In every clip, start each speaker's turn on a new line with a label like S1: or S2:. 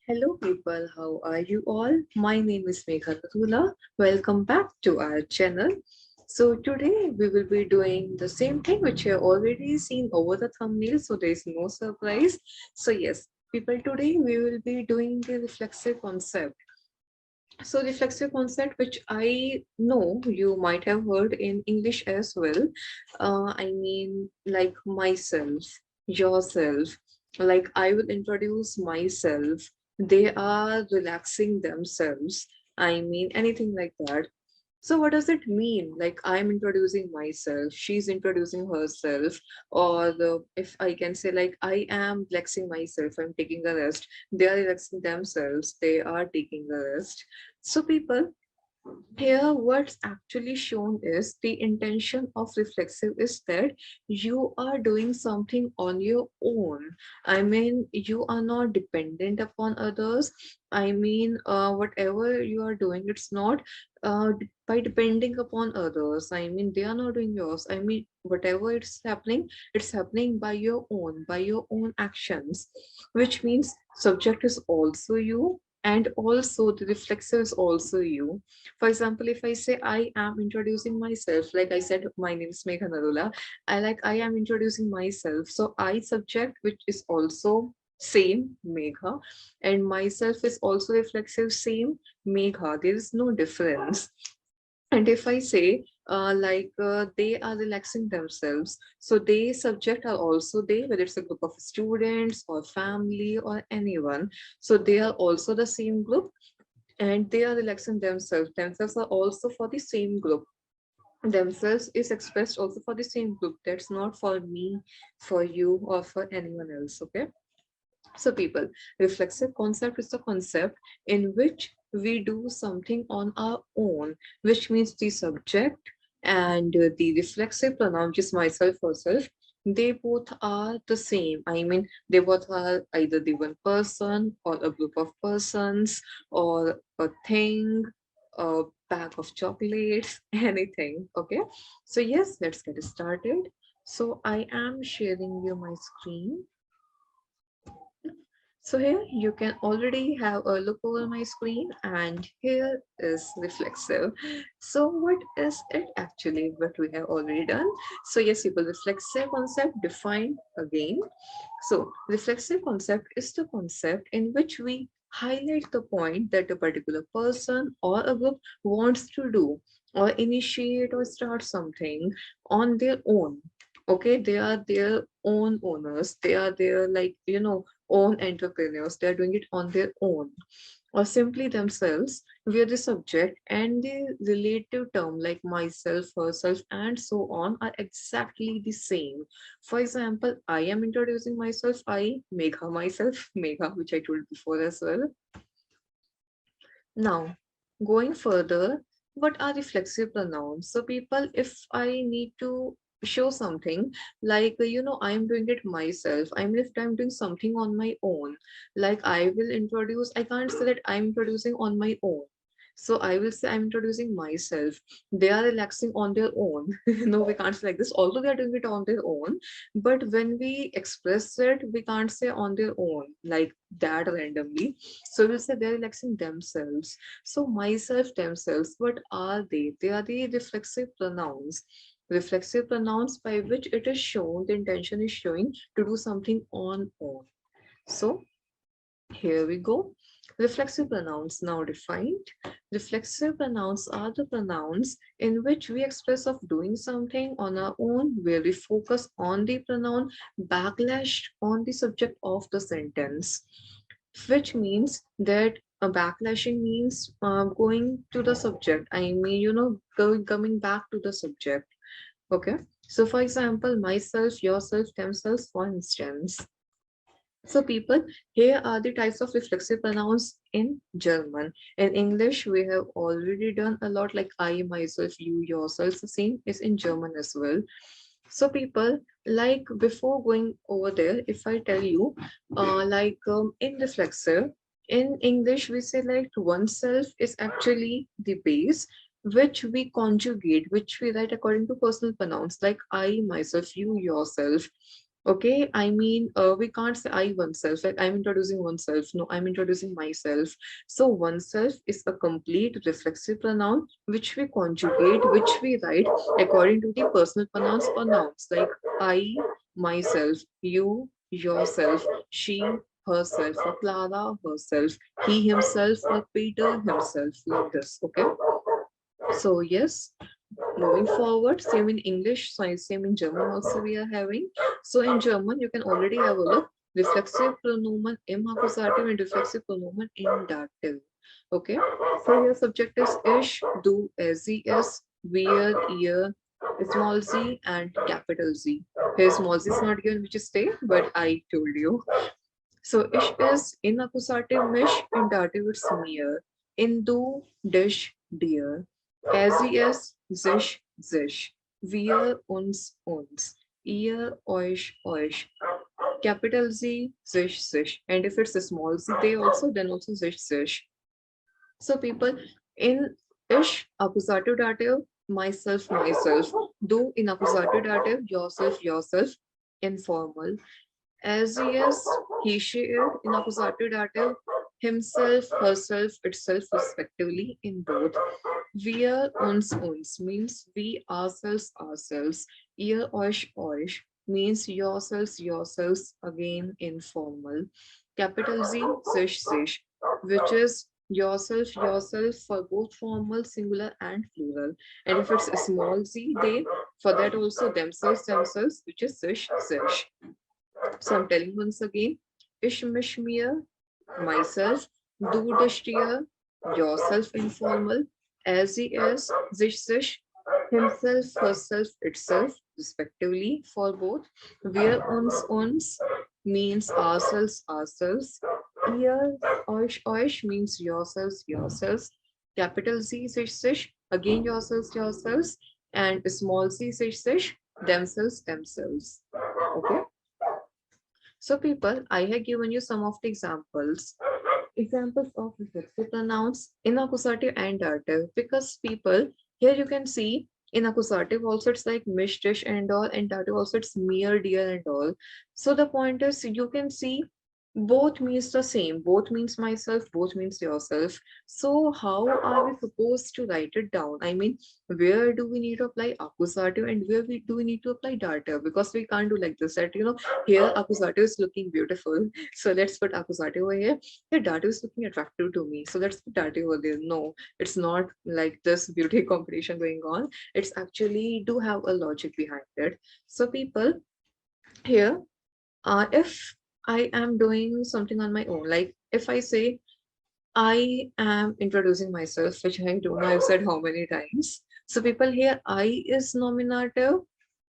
S1: Hello people, how are you all? My name is 𝗙𝗢𝗡𝗧𝗟𝗢𝗪. Welcome back to our channel. So today we will be doing the same thing which you have already seen over the thumbnail, so there is no surprise. So yes, people, today we will be doing the reflexive concept. So reflexive concept, which I know you might have heard in English as well. I mean, like myself, yourself. Like I will introduce myself. They are relaxing themselves. I mean, anything like that. So what does it mean? Like I'm introducing myself, she's introducing herself, or if I can say like I am relaxing myself, I'm taking a rest. They are relaxing themselves, they are taking a rest. So people, here what's actually shown is the intention of reflexive is that you are doing something on your own. I mean, you are not dependent upon others. I mean, whatever you are doing, it's not by depending upon others. I mean, they are not doing yours. I mean, whatever it's happening by your own actions, which means subject is also you, and also the reflexive is also you. For example, if I say I am introducing myself, like I said, my name is 𝗙𝗢𝗡𝗧𝗟𝗢𝗪, I am introducing myself. So I subject, which is also same Megha, and myself is also reflexive, same Megha. There is no difference. And if I say they are relaxing themselves, so they subject are also they, whether it's a group of students or family or anyone, so they are also the same group, and they are relaxing themselves. Themselves are also for the same group. Themselves is expressed also for the same group. That's not for me, for you, or for anyone else. Okay. So people, reflexive concept is the concept in which we do something on our own, which means the subject and the reflexive pronoun, which is myself, herself, they both are the same. I mean, they both are either the one person or a group of persons or a thing, a bag of chocolates, anything. Okay. So yes, let's get started. So I am sharing you my screen. So here you can already have a look over my screen, and here is reflexive. So what is it actually what we have already done? So yes, people, reflexive concept defined again. So reflexive concept is the concept in which we highlight the point that a particular person or a group wants to do or initiate or start something on their own. Okay, they are their own owners, they are their, like, own entrepreneurs, they're doing it on their own, or simply themselves, where the subject and the relative term like myself, herself, and so on are exactly the same. For example, I am introducing myself, I, Megha, myself, Megha, which I told before as well. Now, going further, what are reflexive pronouns? So, people, if I need to show something like, I am doing it myself. I mean, if I'm doing something on my own, like I will introduce, I can't say that I'm introducing on my own. So I will say I'm introducing myself. They are relaxing on their own. No, we can't say like this, although they are doing it on their own. But when we express it, we can't say on their own like that randomly. So we'll say they're relaxing themselves. So myself, themselves, what are they? They are the reflexive pronouns. Reflexive pronouns by which it is shown, the intention is showing to do something on own. So here we go. Reflexive pronouns now defined. Reflexive pronouns are the pronouns in which we express of doing something on our own, where we focus on the pronoun backlash on the subject of the sentence, which means that a backlashing means going to the subject. I mean, coming back to the subject. Okay. So for example, myself, yourself, themselves, for instance. So people, here are the types of reflexive pronouns in German. In English, we have already done a lot like I, myself, you, yourself. The same is in German as well. So people, like before going over there, if I tell you, in reflexive, in English, we say like oneself is actually the base, which we conjugate, which we write according to personal pronouns like I, myself, you, yourself. Okay, I mean, we can't say I oneself, like I'm introducing oneself. No, I'm introducing myself. So oneself is a complete reflexive pronoun which we conjugate, which we write according to the personal pronouns or nouns, like I, myself, you, yourself, she, herself, or Clara, herself, he himself, or Peter himself, like this. Okay. So yes, moving forward, same in English, so same in German also we are having. So in German, you can already have a look. Reflexive pronomen im Accusative and reflexive pronomen in dative. Okay, so your subject is ich, du, er, sie, es, wir, ihr, small z, and capital Z. Here small z is not given, which is stay, but I told you. So ich is in accusative mich, in dative it's mir. In du, dich, dir. Er, sie, es, sich, sich. Wir, uns. Ihr, euch, euch. Capital Z, sich, sich. And if it's a small z, they also, then also sich, sich. So people, in ish, accusative dative, myself, myself. Do in accusative dative, yourself, yourself. Informal. As yes, he, she, it in accusative dative, himself, herself, itself, respectively, in both. Wir, uns means we, ourselves, ourselves. Ihr, euch means yourselves, yourselves, again informal. Capital Z, sich, which is yourself, yourself for both formal, singular, and plural. And if it's a small z, they, for that also themselves, themselves, which is sich. So I'm telling once again, ich, mich, mir, myself, du, dich, dir, yourself informal, as he is, sich, himself, herself, itself, respectively, for both. Wir, uns means ourselves, ourselves. Ihr, euch means yourselves, yourselves. Capital Z, sich, again yourselves, yourselves. And small c, sich, themselves, themselves. Okay. So people, I have given you some of the examples. Examples of reflexive pronouns in accusative and dative. Because people, here you can see in accusative also it's like mish, dish and all, and dative also it's mere, dear and all. So the point is you can see both means the same, both means myself, both means yourself. So how are we supposed to write it down? I mean, where do we need to apply accusative and where we do we need to apply dative? Because we can't do like this, that here accusative is looking beautiful, so let's put accusative over here. The dative is looking attractive to me, so let's put dative over there. No, it's not like this beauty competition going on. It's actually do have a logic behind it. So people, here, if I am doing something on my own, like if I say I am introducing myself, which I don't know, I've said how many times. So people, here, I is nominative,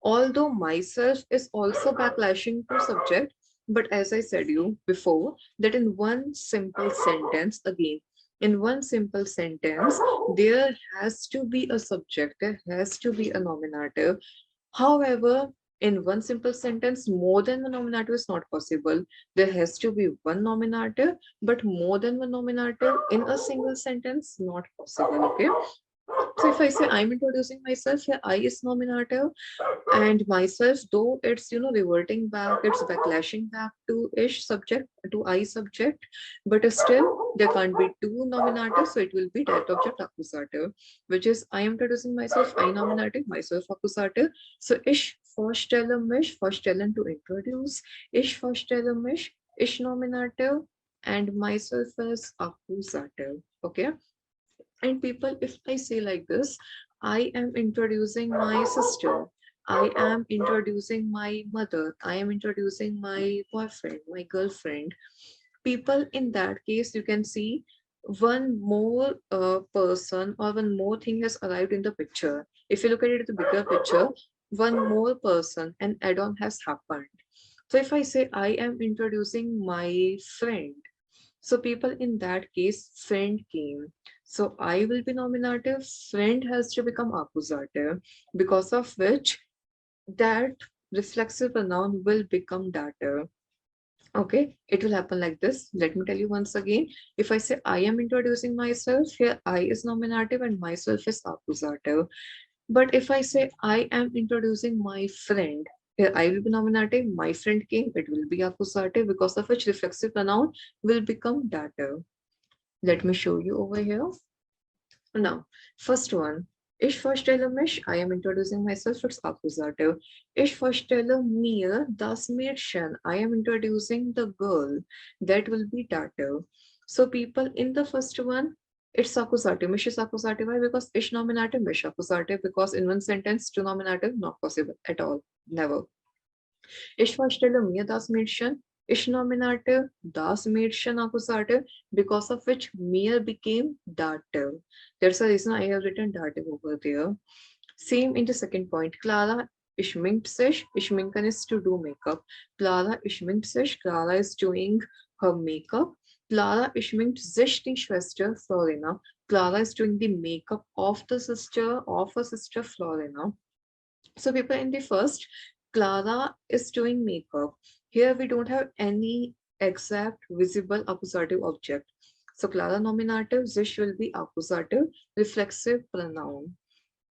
S1: although myself is also backlashing to subject. But as I said you before, that in one simple sentence, again, in one simple sentence, there has to be a subject, there has to be a nominative. However, in one simple sentence, more than one nominative is not possible. There has to be one nominative, but more than one nominative in a single sentence, not possible. Okay. So if I say I'm introducing myself, here I is nominative, and myself, though it's reverting back, it's backlashing back to ish subject, to I subject, but still there can't be two nominative, so it will be direct object accusative, which is I am introducing myself, I nominative, myself accusative. So ish vorstellen mich, vorstellen to introduce, ich vorstelle mich, ish nominative, and myself as accusative. Okay. And people, if I say like this, I am introducing my sister, I am introducing my mother, I am introducing my boyfriend, my girlfriend. People, in that case, you can see one more person or one more thing has arrived in the picture. If you look at it the bigger picture, one more person, an add-on has happened. So if I say I am introducing my friend, so people, in that case, friend came. So I will be nominative, friend has to become accusative, because of which that reflexive pronoun will become dative. Okay, it will happen like this. Let me tell you once again. If I say I am introducing myself, here I is nominative and myself is accusative. But if I say I am introducing my friend, Here I will be nominative, my friend came, it will be accusative, because of which reflexive pronoun will become dative. Let me show you over here. Now, first one. Ich vorstelle mich, I am introducing myself, it's accusative. Ich vorstelle mir das Mädchen, I am introducing the girl, that will be dative. So people in the first one, it's accusative. Mich is accusative. Why? Because ich nominative, mich accusative, because in one sentence, two nominative, not possible at all. Never. Ich vorstelle mir das Mädchen. Ich nominative, das Mädchen accusative, because of which mir became dative. That's the reason I have written dative over there. Same in the second point. Clara schminkt sich. Schminken is to do makeup. Clara schminkt sich. Clara is doing her makeup. Clara schminkt sich die Schwester Florina. Clara is doing the makeup of her sister Florina. So people in the first, Clara is doing makeup. Here we don't have any exact visible accusative object. So Clara nominative, sich will be accusative, reflexive pronoun.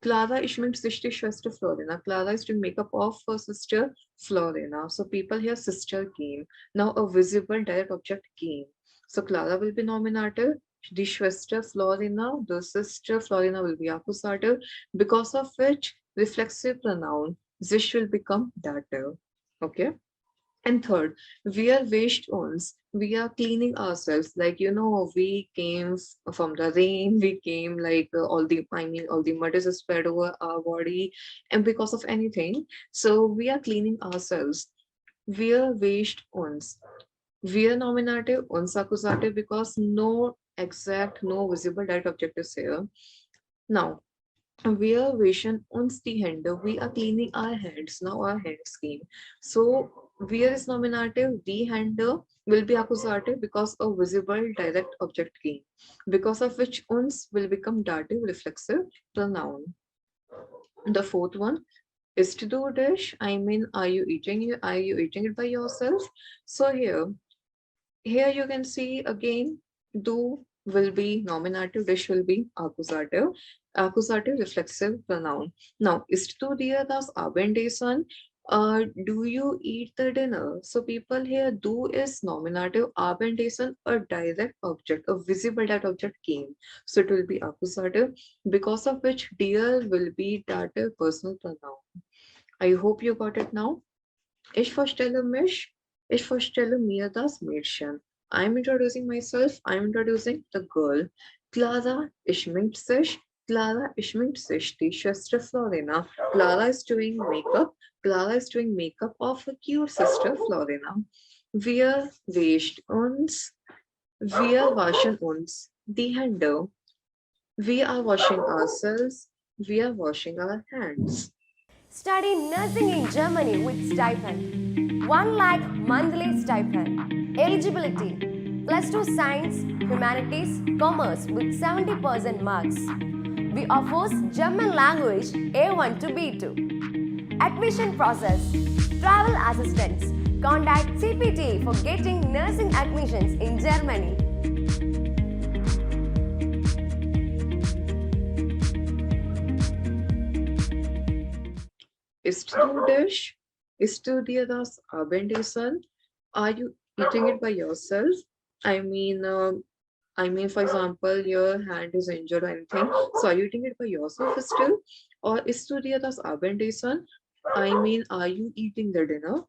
S1: Clara schminkt sich die Schwester Florina. Clara is doing makeup of her sister Florina. So people here, sister came. Now a visible direct object came. So Clara will be nominative. Die Schwester Florina, the sister Florina will be accusative, because of which reflexive pronoun sich will become dative. Okay. And third, we are washed ons. We are cleaning ourselves. Like, we came from the rain, we came like all the mud is spread over our body, and because of anything. So we are cleaning ourselves. We are washed ons. We are nominative, ons accusative, because no visible direct object is here. Now, wir wischen uns die Hände. We are cleaning our hands. Now our hands came. So wir is nominative. Die Hände will be accusative, because a visible direct object came. Because of which uns will become dative reflexive pronoun. The fourth one is to do dish. I mean, are you eating it by yourself? So here you can see again, do will be nominative, dish will be accusative. Accusative reflexive pronoun. Now, ist du dir das Abendessen? Do you eat the dinner? So people here, do is nominative, Abendessen a direct object, a visible that object came. So it will be accusative, because of which dear will be dative personal pronoun. I hope you got it now. Ich vorstelle mich, ich vorstelle mir das Mädchen. I'm introducing myself, I'm introducing the girl. Clara schminkt sich, Clara schminkt sich die Schwester Florina. Clara is doing makeup, Clara is doing makeup of her cute sister Florina. Wir wäscht uns, wir waschen uns die Hände. We are washing ourselves, we are washing our hands.
S2: Study nursing in Germany with stipend. 1 lakh monthly stipend. Eligibility: plus 2 science, humanities, commerce with 70% marks. We offers German language A1 to B2. Admission process: travel assistance. Contact CPTE for getting nursing admissions in Germany.
S1: Ist du dich? Ist du dir das Abendessen? Are you eating it by yourself? I mean, for example, your hand is injured or anything. So are you eating it by yourself still? Or ist du dir das Abendessen? I mean, are you eating the dinner?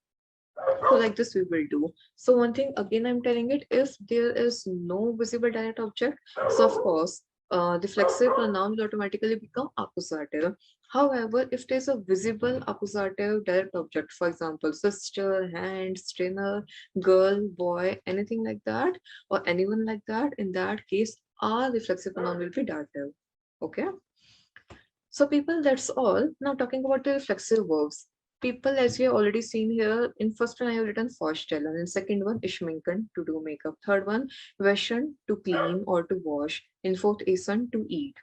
S1: So like this we will do. So one thing again I'm telling it, if there is no visible direct object, so of course the reflexive pronoun will automatically become accusative. However, if there's a visible accusative direct object, for example, sister, hand, dinner, girl, boy, anything like that, or anyone like that, in that case, our reflexive pronoun will be dative. Okay. So people, that's all. Now talking about the reflexive verbs. People, as we have already seen here, in first one I have written vorstellen, in second one schminken, to do makeup, third one waschen, to clean or to wash, in fourth essen, to eat.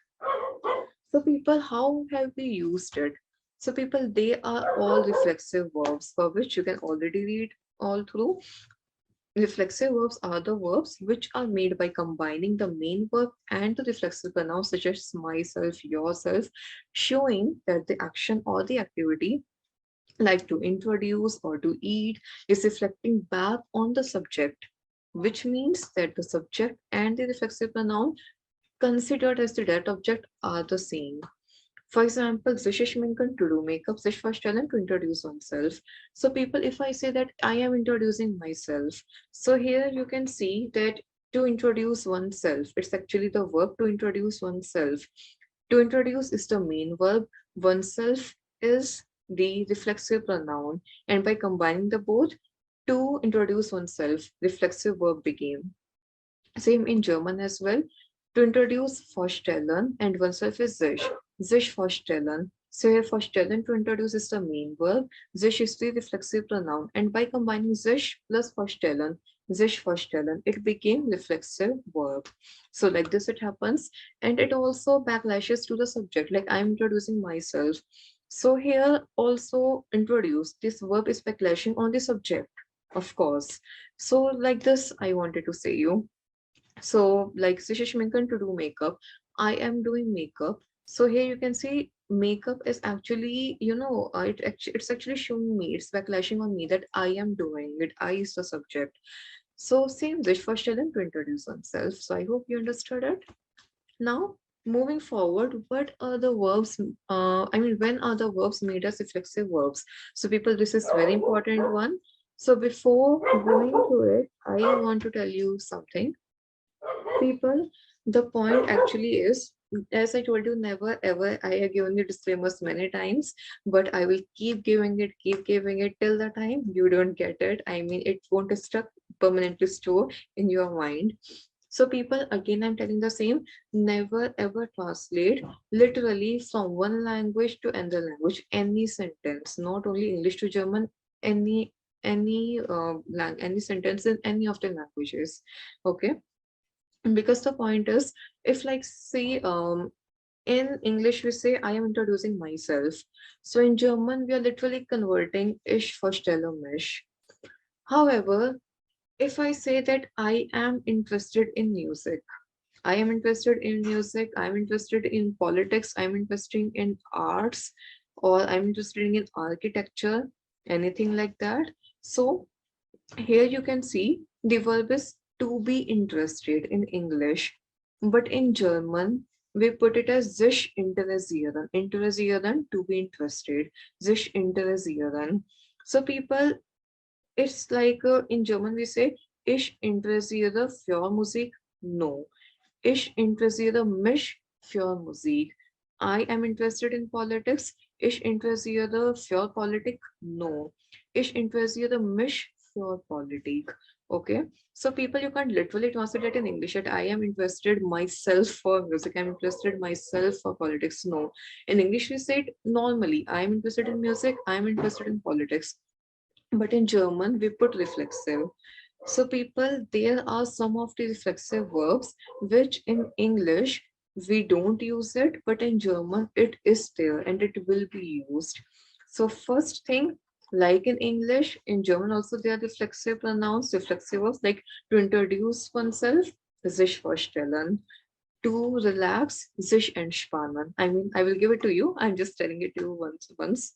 S1: So people, how have we used it? So people, they are all reflexive verbs for which you can already read all through. Reflexive verbs are the verbs which are made by combining the main verb and the reflexive pronouns such as myself, yourself, showing that the action or the activity like to introduce or to eat, is reflecting back on the subject, which means that the subject and the reflexive pronoun considered as the dead object are the same. For example, Zish is mentioned to do makeup, Zish first talent to introduce oneself. So people, if I say that I am introducing myself, so here you can see that to introduce oneself, it's actually the verb to introduce oneself. To introduce is the main verb, oneself is the reflexive pronoun, and by combining the both, to introduce oneself, reflexive verb became. Same in German as well. To introduce vorstellen and oneself is sich vorstellen. So here vorstellen to introduce is the main verb, sich is the reflexive pronoun, and by combining sich plus sich vorstellen, it became reflexive verb. So like this it happens, and it also backlashes to the subject, like I'm introducing myself. So here also introduce, this verb is backlashing on the subject, of course. So like this, I wanted to say you. So, like Sishish mentioned to do makeup, I am doing makeup. So here you can see makeup is actually, it's actually showing me, it's backlashing on me that I am doing it. I is the subject. So same wish for Sheldon to introduce oneself. So I hope you understood it. Now, moving forward, what are the verbs? When are the verbs made as reflexive verbs? So people, this is very important one. So before going to it, I want to tell you something. People, the point actually is, as I told you, never ever, I have given you disclaimers many times, but I will keep giving it till the time you don't get it. I mean, it won't stuck permanently store in your mind. So people, again, I'm telling the same, never ever translate literally from one language to another language, any sentence, not only English to German, any any sentence in any of the languages. Okay, because the point is, if like say in English we say I am introducing myself, so in German we are literally converting ich verstelle mich. However, if I say that I am interested in music, I am interested in music, I'm interested in politics, I'm interested in arts, or I'm interested in architecture, anything like that. So here you can see the verb is to be interested in English, but in German we put it as sich interessieren. Interessieren, to be interested. Sich interessieren. So people, it's like in German we say ich interessiere für Musik. No. Ich interessiere mich für Musik. I am interested in politics. Ich interessiere für Politik. No. Ich interessiere mich für Politik. Okay. So people, you can't literally translate it in English that I am interested myself for music. I'm interested myself for politics. No. In English we say it normally. I am interested in music. I am interested in politics. But in German we put reflexive. So people, there are some of the reflexive verbs which in English we don't use it, but in German it is there and it will be used. So first thing, like in English, in German also there are reflexive pronouns, reflexive verbs, like to introduce oneself, sich vorstellen, to relax, sich entspannen. I mean, I will give it to you. I'm just telling it to you once.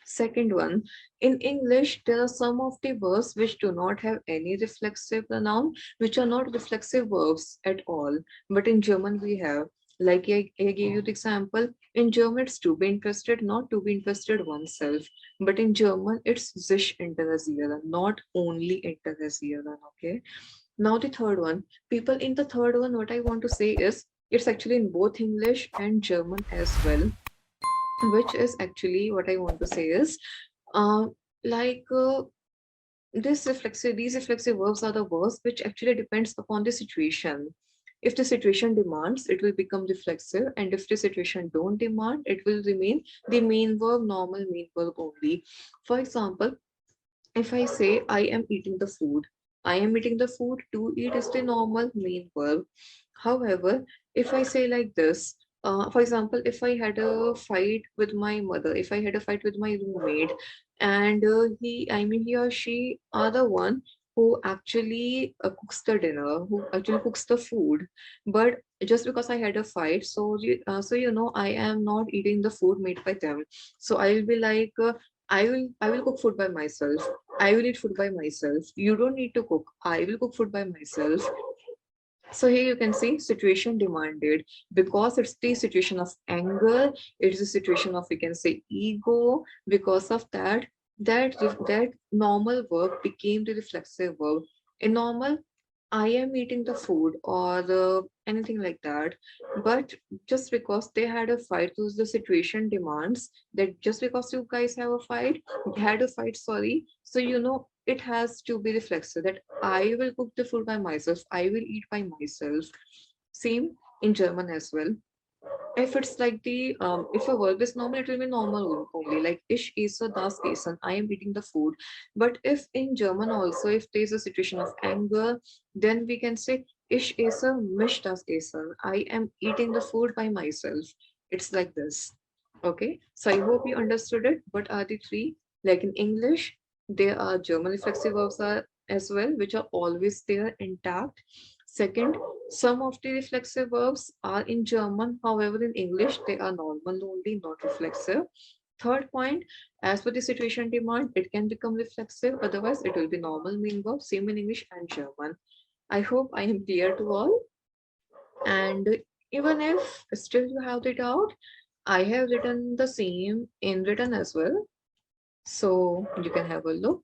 S1: Second one, in English, there are some of the verbs which do not have any reflexive pronoun, which are not reflexive verbs at all. But in German, we have, like I gave you the example, in German, it's to be interested, not to be interested oneself. But in German, it's sich interessieren, not only interessieren. Okay. Now, the third one, people, in the third one, what I want to say is, it's actually in both English and German as well, which is actually what I want to say is, um, like these reflexive verbs are the verbs which actually depends upon the situation. If the situation demands, it will become reflexive, and if the situation don't demand, it will remain the main verb, normal main verb only. For example, if I say I am eating the food, I am eating the food, to eat is the normal main verb. However, if I say like this, for example, if I had a fight with my mother, if I had a fight with my roommate, and he or she are the one who actually cooks the dinner, who actually cooks the food. But just because I had a fight, so I am not eating the food made by them. So I will be like, I will cook food by myself. I will eat food by myself. You don't need to cook. I will cook food by myself. So here you can see situation demanded, because it's the situation of anger, it's a situation of, we can say, ego. Because of that, that normal verb became the reflexive verb. In normal, I am eating the food, or anything like that. But just because they had a fight, because the situation demands that, just because you guys have a fight, had a fight, sorry. So it has to be reflexive, that I will cook the food by myself, I will eat by myself. Same in German as well. If it's like the if a verb is normal, it will be normal only, like ich esse das Essen, I am eating the food. But if in German also, if there's a situation of anger, then we can say ich esse mich das Essen, I am eating the food by myself. It's like this. Okay, so I hope you understood it. What are the three? Like in English, there are German reflexive verbs are as well, which are always there intact. Second, some of the reflexive verbs are in German, however, in English, they are normal only, not reflexive. Third point, as per the situation demand, it can become reflexive, otherwise, it will be normal mean verb, same in English and German. I hope I am clear to all. And even if still you have the doubt, I have written the same in written as well. So you can have a look.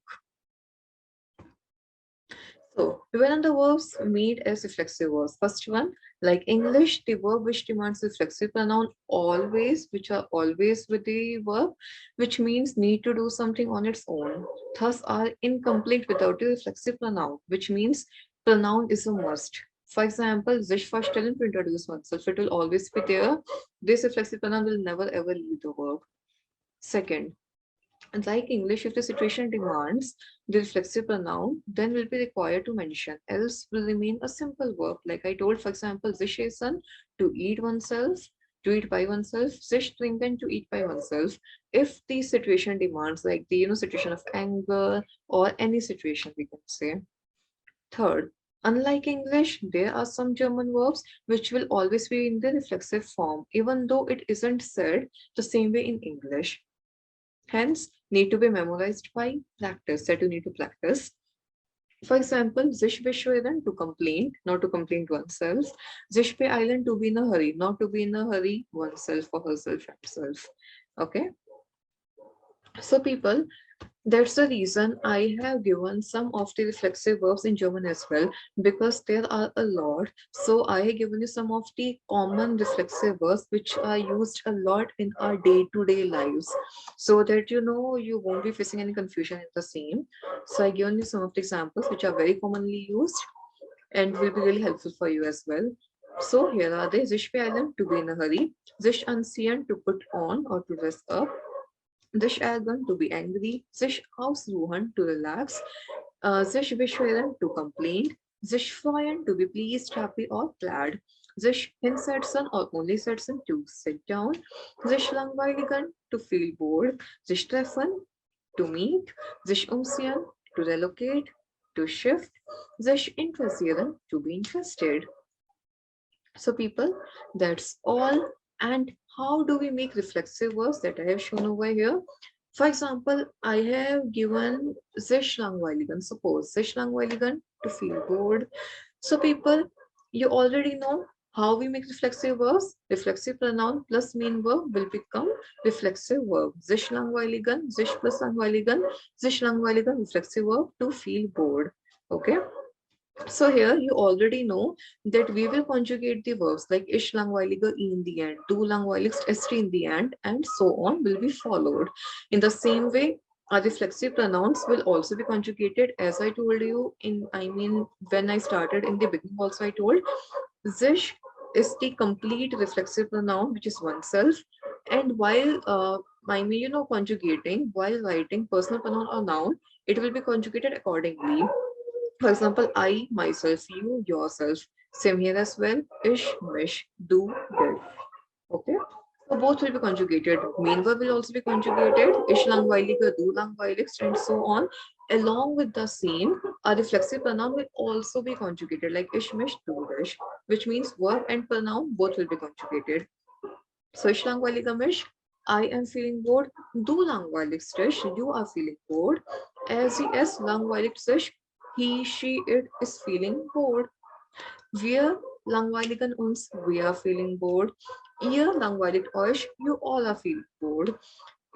S1: So, when the verbs meet as reflexive verbs, first one, like English, the verb which demands reflexive pronoun always, which are always with the verb, which means need to do something on its own, thus are incomplete without the reflexive pronoun, which means pronoun is a must. For example, sich verstellen to introduce oneself, it will always be there. This reflexive pronoun will never ever leave the verb. Second, and like English, if the situation demands the reflexive pronoun, then will be required to mention, else will remain a simple verb. Like I told, for example, sich essen, to eat oneself, to eat by oneself, sich trinken, to eat by oneself. If the situation demands, like the situation of anger or any situation, we can say. Third, unlike English, there are some German verbs which will always be in the reflexive form, even though it isn't said the same way in English. Hence, need to be memorized by practice, that you need to practice. For example, sich beschweren, to complain, not to complain to oneself. Sich beeilen, to be in a hurry, not to be in a hurry oneself or herself, himself. Okay. So people, that's the reason I have given some of the reflexive verbs in German as well, because there are a lot. So I have given you some of the common reflexive verbs which are used a lot in our day-to-day lives, so that you won't be facing any confusion in the same. So I given you some of the examples which are very commonly used and will be really helpful for you as well. So here are they: sich beeilen, to be in a hurry; sich anziehen, to put on or to dress up; sich ärgern, to be angry; sich ausruhen, to relax; sich beschweren, to complain; sich freuen, to be pleased, happy, or glad; sich hinsetzen, or only setzen, to sit down; sich langweiligen, to feel bored; sich treffen, to meet; sich umziehen, to relocate, to shift; sich interessieren, to be interested. So people, that's all. And how do we make reflexive verbs that I have shown over here? For example, I have given sich langweiligen. Suppose sich langweiligen, to feel bored. So people, you already know how we make reflexive verbs. Reflexive pronoun plus main verb will become reflexive verb. Sich langweiligen, sich plus langweiligen, sich langweiligen, reflexive verb, to feel bored. Okay. So here you already know that we will conjugate the verbs like ish langweiliger in the end, do langweiligst st in the end, and so on will be followed. In the same way, our reflexive pronouns will also be conjugated, as I told you when I started in the beginning also I told, sich is the complete reflexive pronoun which is oneself, and while conjugating, while writing personal pronoun or noun, it will be conjugated accordingly. For example, I, myself, you, yourself. Same here as well. Ish, mish, do, did. Okay. So both will be conjugated. Main verb will also be conjugated. Ish langweiliger, do langweiligst, and so on. Along with the same, a reflexive pronoun will also be conjugated, like ish, mish, do, dish, which means verb and pronoun both will be conjugated. So ish langweiliger, mish, I am feeling bored. Du langweilig sich. You are feeling bored. Sie es langweilig sich. He, she, it is feeling bored. Wir langweiligen uns. We are feeling bored. Ihr langweiligt euch. You all are feeling bored.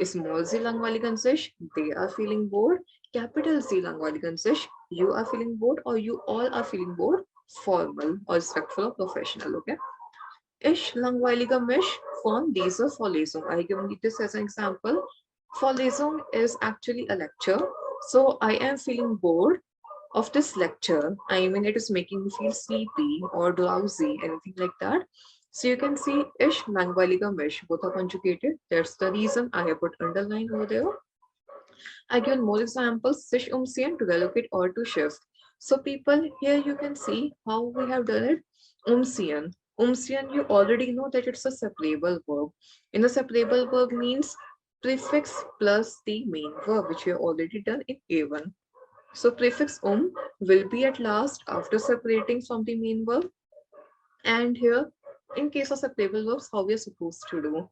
S1: Small z langweiligen sich. They are feeling bored. Capital Z langweiligen sich. You are feeling bored or you all are feeling bored. Formal or respectful or professional. Okay. Ich langweiliger mich von dieser Vorlesung. I give you this as an example. Vorlesung is actually a lecture. So I am feeling bored of this lecture. I mean, it is making me feel sleepy or drowsy, anything like that. So you can see ish langweiliger mich, both are conjugated. That's the reason I have put underline over there. I give more examples, sich umziehen, to relocate or to shift. So people, here you can see how we have done it. Umziehen. Umziehen, you already know that it's a separable verb. In a separable verb means prefix plus the main verb, which we have already done in A1. So prefix will be at last after separating from the main verb. And here, in case of separable verbs, how we are supposed to do.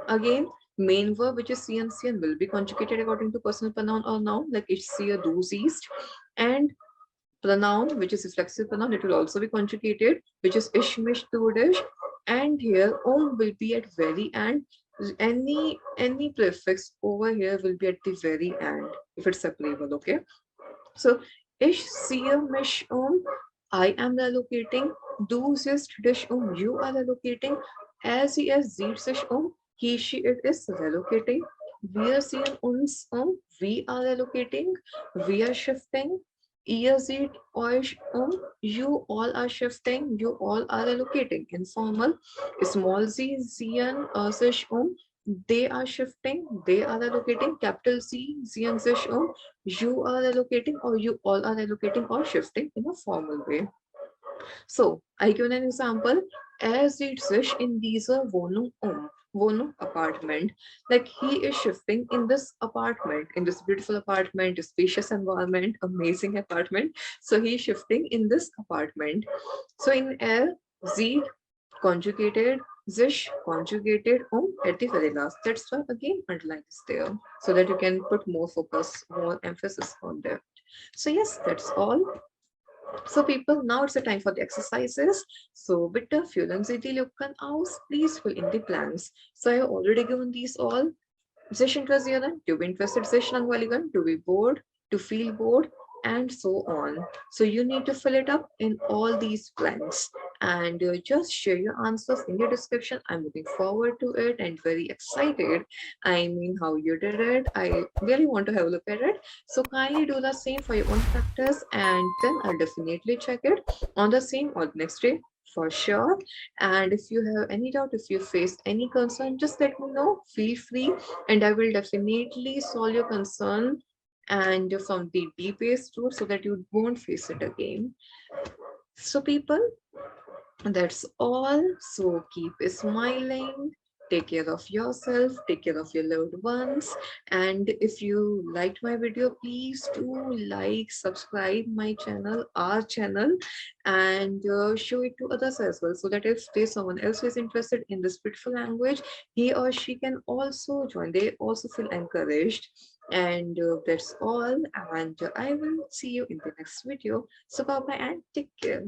S1: Again, main verb, which is see and CN, will be conjugated according to personal pronoun or noun, like ich sehe, du siehst. And pronoun, which is reflexive pronoun, it will also be conjugated, which is ich, mich, du, dich. And here, will be at very end. Any prefix over here will be at the very end if it's separable, okay? So, ich sehe mich I am relocating. Du siehst dich you are relocating. Er, sie, es sieht sich he, she, it is relocating. Wir sehen uns we are relocating. We are shifting. Ihr seht euch you all are shifting. You all are relocating. Informal. Small z, sehen sich they are shifting. They are relocating. Capital C, sehen sich you are relocating or you all are relocating or shifting in a formal way. So, I give an example. Er sieht sich in dieser Wohnung Wohnung, apartment. Like he is shifting in this apartment, in this beautiful apartment, spacious environment, amazing apartment. So he is shifting in this apartment. So in er sieht conjugated, sich conjugated at the very last. That's why again underline is there so that you can put more focus, more emphasis on that. So yes, that's all. So people, now it's the time for the exercises. So bitte füllen Sie die Lücken aus. Please fill in the blanks. So I have already given these all. Sich interessieren, to be interested, sich langweiligen, to be bored, to feel bored, and so on. So you need to fill it up in all these blanks and just share your answers in your description. I'm looking forward to it and very excited. I mean, how you did it. I really want to have a look at it. So kindly do the same for your own practice and then I'll definitely check it on the same or the next day for sure. And if you have any doubt, if you face any concern, just let me know. Feel free, and I will definitely solve your concern and from the deepest root so that you won't face it again. So, people, that's all. So keep smiling, take care of yourself, take care of your loved ones. And if you liked my video, please do like, subscribe my channel, our channel, and show it to others as well, so that if there's someone else who is interested in this beautiful language, he or she can also join. They also feel encouraged. And that's all. And I will see you in the next video. So bye bye and take care.